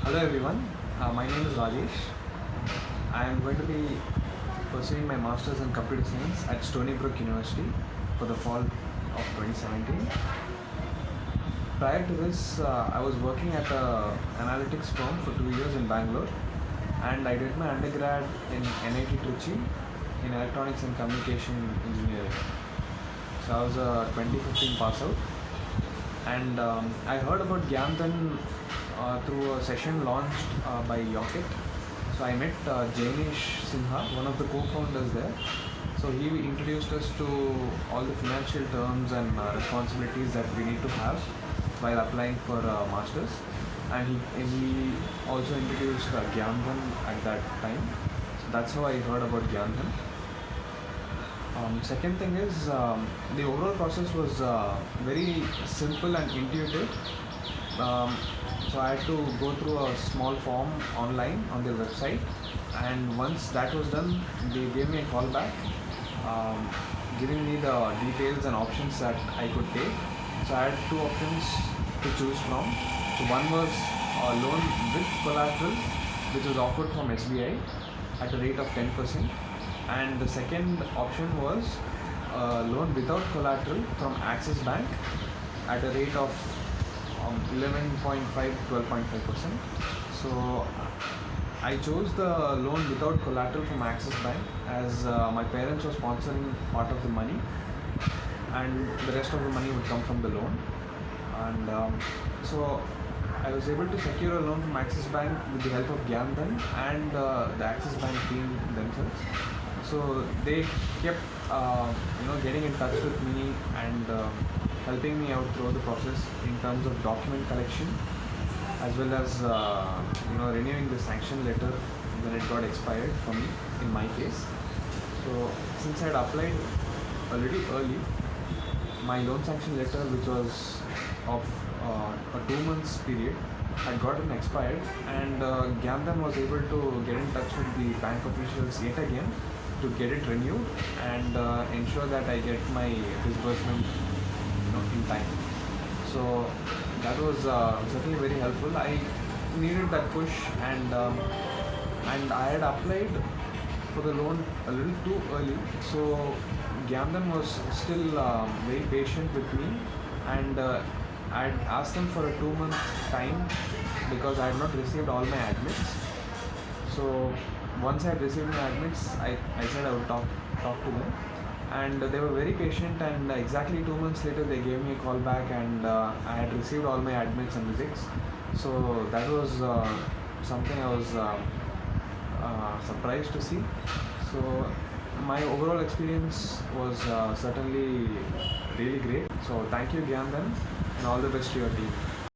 Hello everyone, my name is Rajesh. I am going to be pursuing my Masters in Computer Science at Stony Brook University for the fall of 2017. Prior to this, I was working at a analytics firm for 2 years in Bangalore, and I did my undergrad in NIT Trichy in Electronics and Communication Engineering. So I was a 2015 pass out, and I heard about Gyanthan through a session launched by Yocket. So I met Jainish Sinha, one of the co-founders there. So he introduced us to all the financial terms and responsibilities that we need to have while applying for masters, and he also introduced Gyanthan at that time. So that's how I heard about Gyanthan. Second thing is the overall process was very simple and intuitive. Um, so I had to go through a small form online on their website, and once that was done, they gave me a call back, um, giving me the details and options that I could take. So I had two options to choose from. So one was a loan with collateral, which was offered from SBI at a rate of 10%, and the second option was a loan without collateral from Axis Bank at a rate of 11.5 12.5%. So I chose the loan without collateral from Axis Bank, as my parents were sponsoring part of the money, and the rest of the money would come from the loan. And so I was able to secure a loan from Axis Bank with the help of Gyanthan and the Axis Bank team themselves. So they kept getting in touch with me and helping me out throughout the process in terms of document collection, as well as renewing the sanction letter when it got expired for me in my case. So since I had applied a little early, my loan sanction letter, which was of a 2 months period, had gotten expired, and Gyanthan was able to get in touch with the bank officials yet again to get it renewed and ensure that I get my disbursement in time. So that was certainly very helpful. I needed that push, and I had applied for the loan a little too early. So Gyanthan was still very patient with me, and I had asked them for a 2 month time because I had not received all my admits. So once I had received my admits, I said I would talk to them, and they were very patient, and exactly 2 months later they gave me a call back, and I had received all my admits and physics. So that was something I was surprised to see. So my overall experience was certainly really great. So thank you, Gyanthan, and all the best to your team.